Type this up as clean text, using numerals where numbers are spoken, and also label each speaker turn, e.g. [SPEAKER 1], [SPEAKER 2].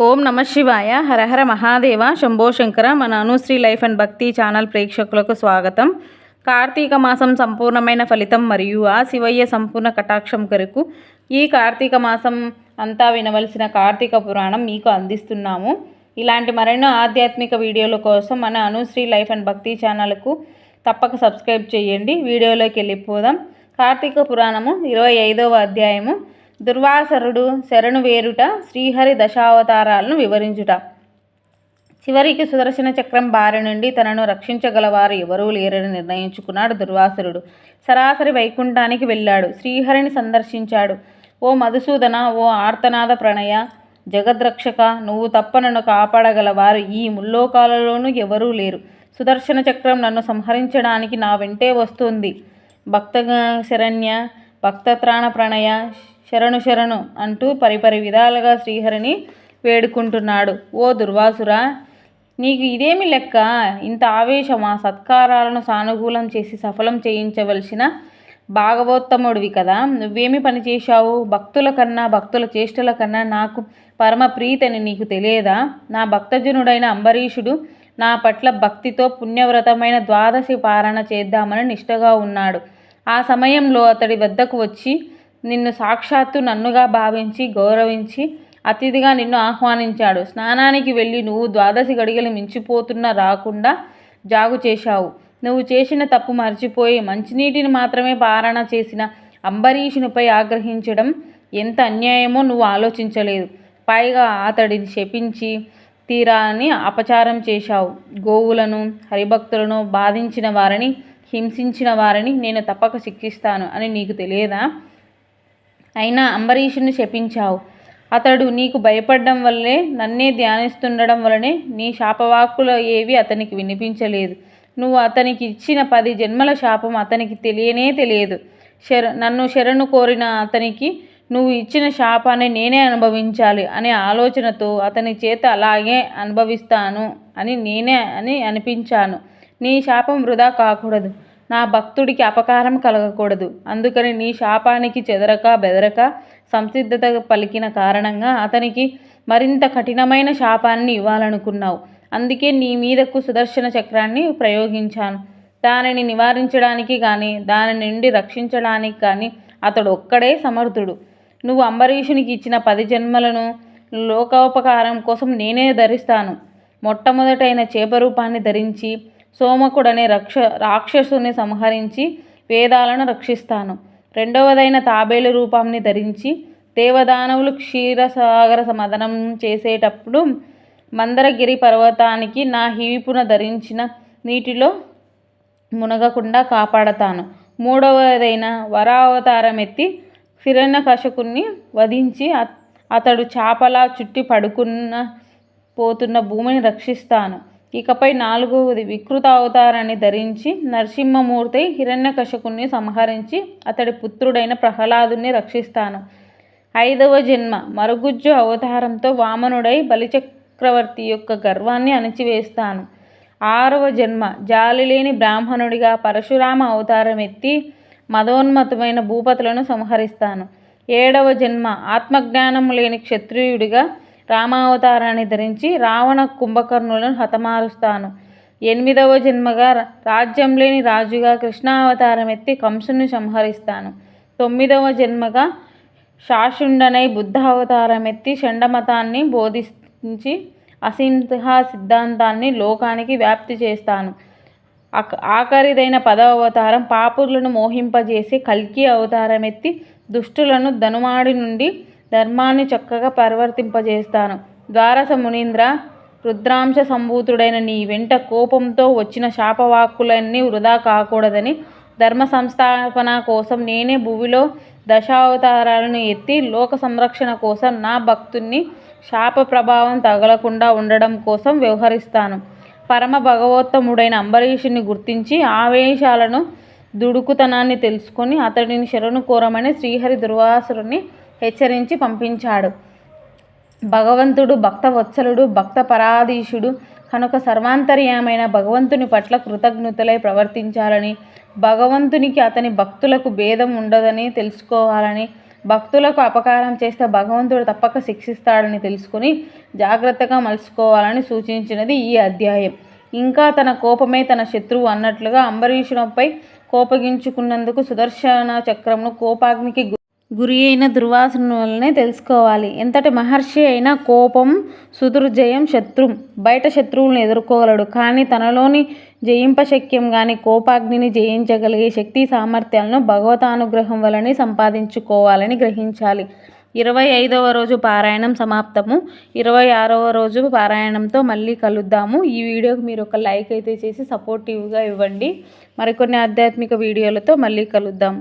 [SPEAKER 1] ఓం నమ శివాయ. హరహర మహాదేవ. శంభో శంకర. మన అనుశ్రీ లైఫ్ అండ్ భక్తి ఛానల్ ప్రేక్షకులకు స్వాగతం. కార్తీక మాసం సంపూర్ణమైన ఫలితం మరియు ఆ శివయ్య సంపూర్ణ కటాక్షం కొరకు ఈ కార్తీక మాసం అంతా వినవలసిన కార్తీక పురాణం మీకు అందిస్తున్నాము. ఇలాంటి మరెన్నో ఆధ్యాత్మిక వీడియోల కోసం మన అనుశ్రీ లైఫ్ అండ్ భక్తి ఛానల్కు తప్పక సబ్స్క్రైబ్ చేయండి. వీడియోలోకి వెళ్ళిపోదాం. కార్తీక పురాణము 25వ అధ్యాయము. దుర్వాసరుడు శరణు వేరుట, శ్రీహరి దశావతారాలను వివరించుట. చివరికి సుదర్శన చక్రం బారి నుండి తనను రక్షించగలవారు ఎవరూ లేరని నిర్ణయించుకున్నాడు దుర్వాసరుడు. సరాసరి వైకుంఠానికి వెళ్ళాడు. శ్రీహరిని సందర్శించాడు. ఓ మధుసూదన, ఓ ఆర్తనాద ప్రణయ, జగద్రక్షక, నువ్వు తప్ప నన్ను కాపాడగలవారు ఈ ముల్లోకాలలోనూ ఎవరూ లేరు. సుదర్శన చక్రం నన్ను సంహరించడానికి నా వెంటే వస్తుంది. భక్త శరణ్య, భక్తత్రాణ ప్రణయ, శరణు శరణు అంటూ పరిపరి విధాలుగా శ్రీహరిని వేడుకుంటున్నాడు. ఓ దుర్వాసురా, నీకు ఇదేమి లెక్క? ఇంత ఆవేశమా? సత్కారాలను సానుకూలం చేసి సఫలం చేయించవలసిన భాగవోత్తముడివి కదా, నువ్వేమి పని చేశావు? భక్తుల కన్నా, భక్తుల చేష్టల కన్నా నాకు పరమ ప్రీతని నీకు తెలియదా? నా భక్తజనుడైన అంబరీషుడు నా పట్ల భక్తితో పుణ్యవ్రతమైన ద్వాదశి పారణ చేద్దామని నిష్టగా ఉన్నాడు. ఆ సమయంలో అతడి వద్దకు వచ్చి నిన్ను సాక్షాత్తు నన్నుగా భావించి గౌరవించి అతిథిగా నిన్ను ఆహ్వానించాడు. స్నానానికి వెళ్ళి నువ్వు ద్వాదశి గడియలు మించిపోతున్నా రాకుండా జాగు చేశావు. నువ్వు చేసిన తప్పు మర్చిపోయి మంచినీటిని మాత్రమే పారణ చేసిన అంబరీషునిపై ఆగ్రహించడం ఎంత అన్యాయమో నువ్వు ఆలోచించలేదు. పైగా అతడిని శపించి తీరాని అపచారం చేశావు. గోవులను, హరిభక్తులను బాధించిన వారిని, హింసించిన వారిని నేను తప్పక శిక్షిస్తాను అని నీకు తెలియదా? అయినా అంబరీషుని శపించావు. అతడు నీకు భయపడడం వల్లే, నన్నే ధ్యానిస్తుండడం వలనే నీ శాపవాక్కులు ఏవి అతనికి వినిపించలేదు. నువ్వు అతనికి ఇచ్చిన 10 జన్మల శాపం అతనికి తెలియనే తెలియదు. నన్ను శరణు కోరిన అతనికి నువ్వు ఇచ్చిన శాపాన్ని నేనే అనుభవించాలి అనే ఆలోచనతో అతని చేత అలాగే అనుభవిస్తాను అని అనిపించాను. నీ శాపం వృధా కాకూడదు, నా భక్తుడికి అపకారం కలగకూడదు. అందుకని నీ శాపానికి చెదరక బెదరక సంసిద్ధత పలికిన కారణంగా అతనికి మరింత కఠినమైన శాపాన్ని ఇవ్వాలనుకున్నావు. అందుకే నీ మీదకు సుదర్శన చక్రాన్ని ప్రయోగించాను. దానిని నివారించడానికి కానీ, దాని నుండి రక్షించడానికి కానీ అతడు ఒక్కడే సమర్థుడు. నువ్వు అంబరీషునికి ఇచ్చిన 10 జన్మలను లోకోపకారం కోసం నేనే ధరిస్తాను. మొట్టమొదటైన చేపరూపాన్ని ధరించి సోమకుడనే రాక్షసుని సంహరించి వేదాలను రక్షిస్తాను. రెండవదైన తాబేలు రూపాన్ని ధరించి దేవదానవులు క్షీరసాగర మదనం చేసేటప్పుడు మందరగిరి పర్వతానికి నా హీపున ధరించిన నీటిలో మునగకుండా కాపాడతాను. మూడవదైన వరావతారం ఎత్తి హిరణ్యకశిపుణ్ణి వధించి అతడు చాపలా చుట్టి పోతున్న భూమిని రక్షిస్తాను. ఇకపై 4వది వికృత అవతారాన్ని ధరించి నరసింహమూర్తి హిరణ్యకశిపుణ్ణి సంహరించి అతడి పుత్రుడైన ప్రహ్లాదుని రక్షిస్తాను. 5వ జన్మ మరుగుజ్జు అవతారంతో వామనుడై బలిచక్రవర్తి యొక్క గర్వాన్ని అణిచివేస్తాను. 6వ జన్మ జాలిలేని బ్రాహ్మణుడిగా పరశురామ అవతారం ఎత్తి మదోన్మతమైన భూపతులను సంహరిస్తాను. 7వ జన్మ ఆత్మజ్ఞానం లేని క్షత్రియుడిగా రామావతారాన్ని ధరించి రావణ కుంభకర్ణులను హతమారుస్తాను. 8వ జన్మగా రాజ్యం లేని రాజుగా కృష్ణావతారం ఎత్తి కంసుని సంహరిస్తాను. 9వ జన్మగా శాషుండనై బుద్ధ అవతారం ఎత్తి షండమతాన్ని బోధించి అసింహ సిద్ధాంతాన్ని లోకానికి వ్యాప్తి చేస్తాను. ఆఖరిదైన 10వ అవతారం పాపులను మోహింపజేసి కల్కి అవతారం ఎత్తి దుష్టులను ధనుమాడి నుండి ధర్మాన్ని చక్కగా పరివర్తింపజేస్తాను. ద్వారస మునీంద్ర, రుద్రాంశ సంభూతుడైన నీ వెంట కోపంతో వచ్చిన శాపవాక్కులన్నీ వృధా కాకూడదని ధర్మ సంస్థాపన కోసం నేనే భూమిలో దశావతారాలను ఎత్తి లోక సంరక్షణ కోసం నా భక్తుని శాప ప్రభావం తగలకుండా ఉండడం కోసం వ్యవహరిస్తాను. పరమ భగవోత్తముడైన అంబరీషుని గుర్తించి ఆవేశాలను, దుడుకుతనాన్ని తెలుసుకొని అతడిని శరణు కోరమని శ్రీహరి దుర్వాసురుని హెచ్చరించి పంపించాడు. భగవంతుడు భక్తవత్సలుడు, భక్త పరాధీశుడు కనుక సర్వాంతర్యామైన భగవంతుని పట్ల కృతజ్ఞతలై ప్రవర్తించాలని, భగవంతునికి అతని భక్తులకు భేదం ఉండదని తెలుసుకోవాలని, భక్తులకు అపకారం చేస్తే భగవంతుడు తప్పక శిక్షిస్తాడని తెలుసుకుని జాగ్రత్తగా మలుచుకోవాలని సూచించినది ఈ అధ్యాయం. ఇంకా తన కోపమే తన శత్రువు అన్నట్లుగా అంబరీషునిపై కోపగించుకున్నందుకు సుదర్శన చక్రంను కోపాగ్నికి గురి అయిన దుర్వాసుని వల్లనే తెలుసుకోవాలి. ఎంతటి మహర్షి అయినా కోపం సుదుర్జయం శత్రుం. బయట శత్రువులను ఎదుర్కోగలడు, కానీ తనలోని జయింపశక్యం గాని కోపాగ్నిని జయించగలిగే శక్తి సామర్థ్యాలను భగవతానుగ్రహం వలనే సంపాదించుకోవాలని గ్రహించాలి. 25వ రోజు పారాయణం సమాప్తము. 26వ రోజు పారాయణంతో మళ్ళీ కలుద్దాము. ఈ వీడియోకి మీరు ఒక లైక్ అయితే చేసి సపోర్టివ్గా ఇవ్వండి. మరికొన్ని ఆధ్యాత్మిక వీడియోలతో మళ్ళీ కలుద్దాం.